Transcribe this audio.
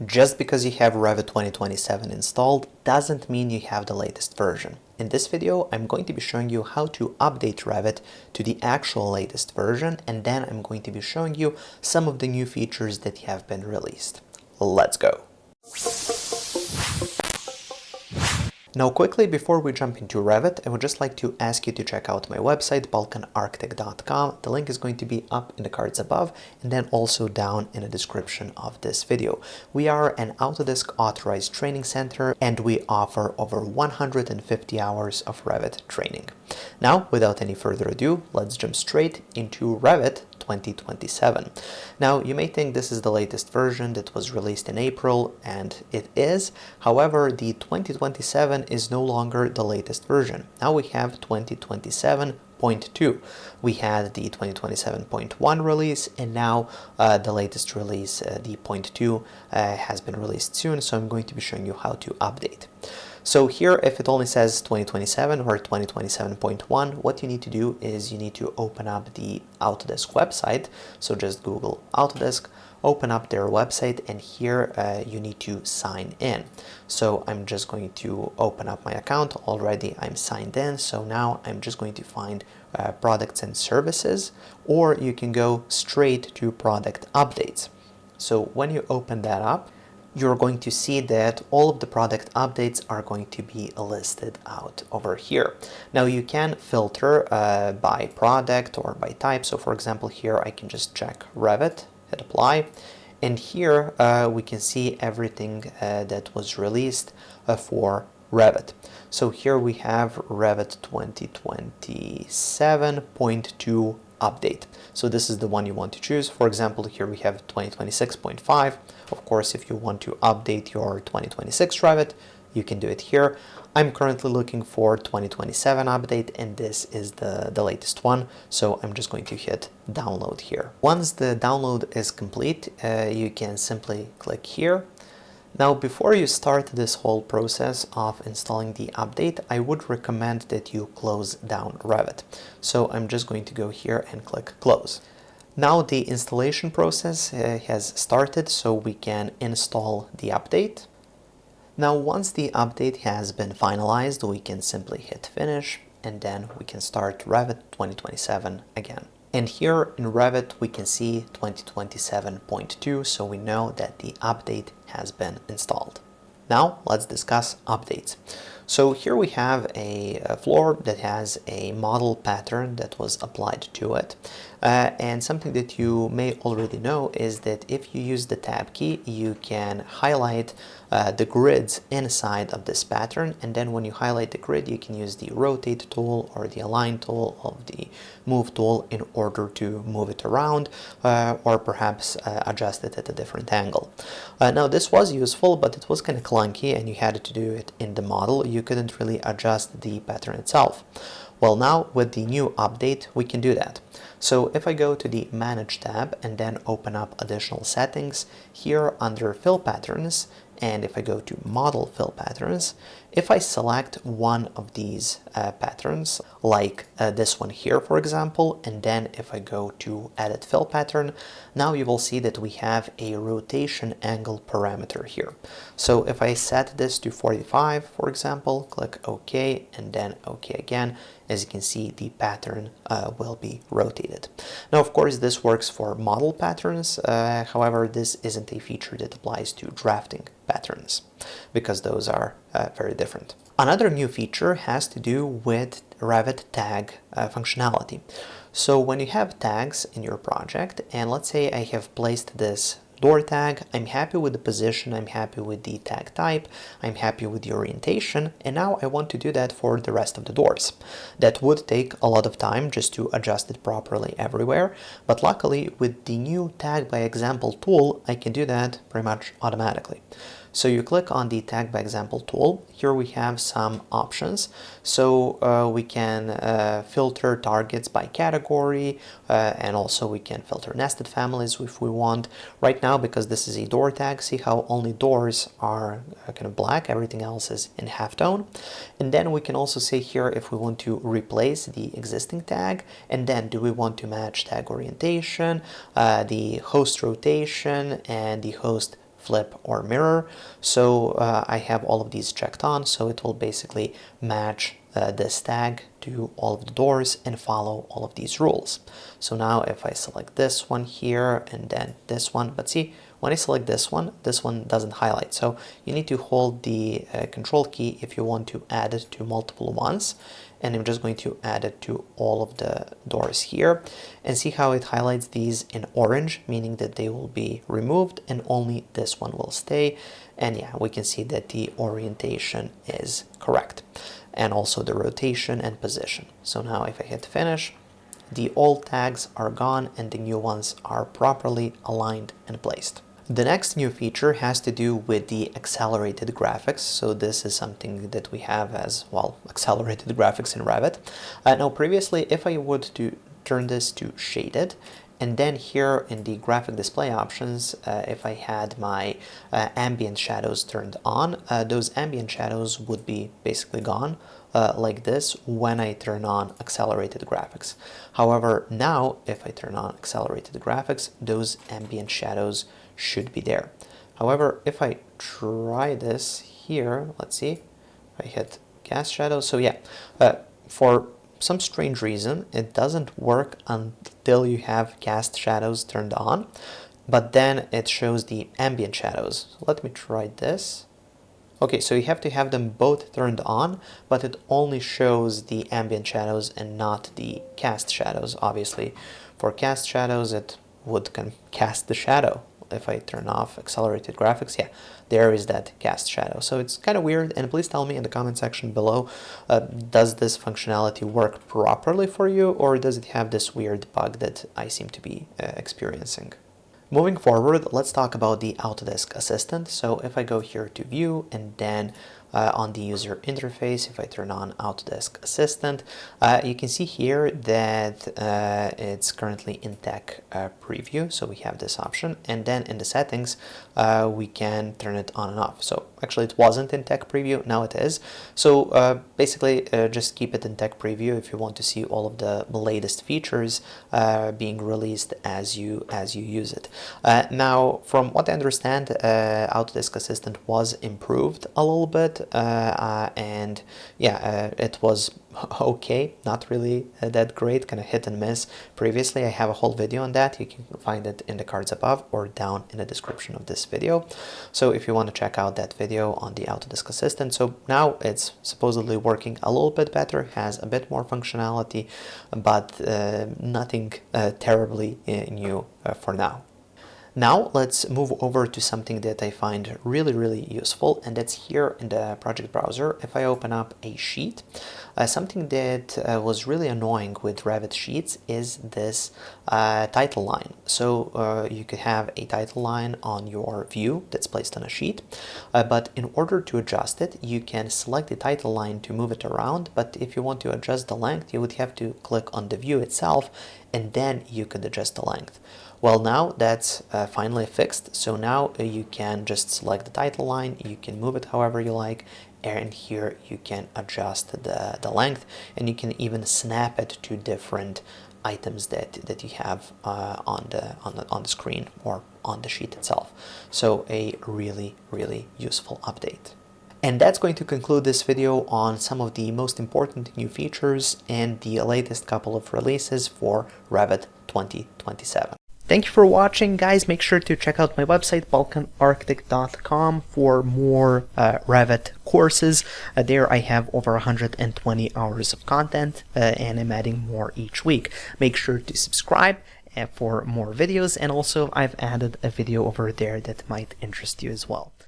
Just because you have Revit 2027 installed doesn't mean you have the latest version. In this video, I'm going to be showing you how to update Revit to the actual latest version, and then I'm going to be showing you some of the new features that have been released. Let's go! Now quickly, before we jump into Revit, I would just like to ask you to check out my website, balkanarchitect.com. The link is going to be up in the cards above and then also down in the description of this video. We are an Autodesk authorized training center and we offer over 150 hours of Revit training. Now, without any further ado, let's jump straight into Revit 2027. Now, you may think this is the latest version that was released in April, and it is. However, the 2027 is no longer the latest version. Now we have 2027.2. We had the 2027.1 release, and now the latest release, the .2, has been released soon, so I'm going to be showing you how to update. So here, if it only says 2027 or 2027.1, what you need to do is you need to open up the Autodesk website. So just Google Autodesk, open up their website, and here you need to sign in. So I'm just going to open up my account. Already I'm signed in, so now I'm just going to find products and services, or you can go straight to product updates. So when you open that up, you're going to see that all of the product updates are going to be listed out over here. Now you can filter by product or by type. So for example, here I can just check Revit, hit apply, and here we can see everything that was released for Revit. So here we have Revit 2027.2 update. So this is the one you want to choose. For example, here we have 2026.5. Of course, if you want to update your 2026 Revit, you can do it here. I'm currently looking for 2027 update, and this is the latest one. So I'm just going to hit download here. Once the download is complete, you can simply click here. Now, before you start this whole process of installing the update, I would recommend that you close down Revit. So I'm just going to go here and click close. Now the installation process has started, so we can install the update. Now, once the update has been finalized, we can simply hit finish, and then we can start Revit 2027 again. And here in Revit, we can see 2027.2, so we know that the update has been installed. Now, let's discuss updates. So here we have a floor that has a model pattern that was applied to it. And something that you may already know is that if you use the tab key, you can highlight the grids inside of this pattern, and then when you highlight the grid, you can use the rotate tool or the align tool or the move tool in order to move it around or perhaps adjust it at a different angle. Now this was useful, but it was kind of clunky and you had to do it in the model. You couldn't really adjust the pattern itself. Well, now with the new update, we can do that. So if I go to the Manage tab and then open up additional settings, here under Fill Patterns, and if I go to Model Fill Patterns, if I select one of these patterns, like this one here, for example, and then if I go to Edit Fill Pattern, now you will see that we have a rotation angle parameter here. So if I set this to 45, for example, click OK, and then OK again, as you can see, the pattern will be rotated. Now, of course, this works for model patterns. However, this isn't a feature that applies to drafting patterns because those are very different. Another new feature has to do with Revit tag functionality. So when you have tags in your project, and let's say I have placed this door tag, I'm happy with the position, I'm happy with the tag type, I'm happy with the orientation, and now I want to do that for the rest of the doors. That would take a lot of time just to adjust it properly everywhere, but luckily with the new tag by example tool, I can do that pretty much automatically. So you click on the tag by example tool. Here we have some options. So we can filter targets by category, and also we can filter nested families if we want. Right now, because this is a door tag, see how only doors are kind of black, everything else is in halftone. And then we can also say here if we want to replace the existing tag, and then do we want to match tag orientation, the host rotation, and the host flip, or mirror. So I have all of these checked on, so it will basically match this tag to all of the doors and follow all of these rules. So now if I select this one here and then this one, but see, when I select this one doesn't highlight. So you need to hold the control key if you want to add it to multiple ones. And I'm just going to add it to all of the doors here, and see how it highlights these in orange, meaning that they will be removed and only this one will stay. And yeah, we can see that the orientation is correct, and also the rotation and position. So now if I hit finish, the old tags are gone and the new ones are properly aligned and placed. The next new feature has to do with the accelerated graphics. So this is something that we have as well, accelerated graphics in Revit. Now previously, if I would to turn this to shaded, and then here in the graphic display options, if I had my ambient shadows turned on, those ambient shadows would be basically gone like this when I turn on accelerated graphics. However, now if I turn on accelerated graphics, those ambient shadows should be there. However, if I try this here, let's see, if I hit cast shadow, so yeah, for some strange reason, it doesn't work until you have cast shadows turned on, but then it shows the ambient shadows. Let me try this. Okay, so you have to have them both turned on, but it only shows the ambient shadows and not the cast shadows. Obviously, for cast shadows, it would cast the shadow. If I turn off accelerated graphics, yeah, there is that cast shadow. So it's kind of weird, and please tell me in the comment section below, does this functionality work properly for you, or does it have this weird bug that I seem to be experiencing? Moving forward, let's talk about the Autodesk Assistant. So if I go here to View and then on the user interface, if I turn on Autodesk Assistant, you can see here that it's currently in tech preview. So we have this option, and then in the settings, we can turn it on and off. So actually it wasn't in tech preview, now it is. So basically just keep it in tech preview if you want to see all of the latest features being released as you use it. Now, from what I understand, Autodesk Assistant was improved a little bit, and yeah, it was okay, not really that great, kind of hit and miss. Previously, I have a whole video on that. You can find it in the cards above or down in the description of this video. So if you want to check out that video on the Autodesk Assistant, so now it's supposedly working a little bit better, has a bit more functionality, but nothing terribly new for now. Now let's move over to something that I find really useful, and that's here in the project browser. If I open up a sheet, something that was really annoying with Revit sheets is this title line. So you could have a title line on your view that's placed on a sheet, but in order to adjust it, you can select the title line to move it around, but if you want to adjust the length, you would have to click on the view itself, and then you could adjust the length. Well, now that's finally fixed, so now you can just select the title line, you can move it however you like, and here you can adjust the length, and you can even snap it to different items that you have on the screen or on the sheet itself. So a really useful update. And that's going to conclude this video on some of the most important new features and the latest couple of releases for Revit 2027. Thank you for watching, guys. Make sure to check out my website, balkanarchitect.com, for more Revit courses. There I have over 120 hours of content, and I'm adding more each week. Make sure to subscribe for more videos, and also I've added a video over there that might interest you as well.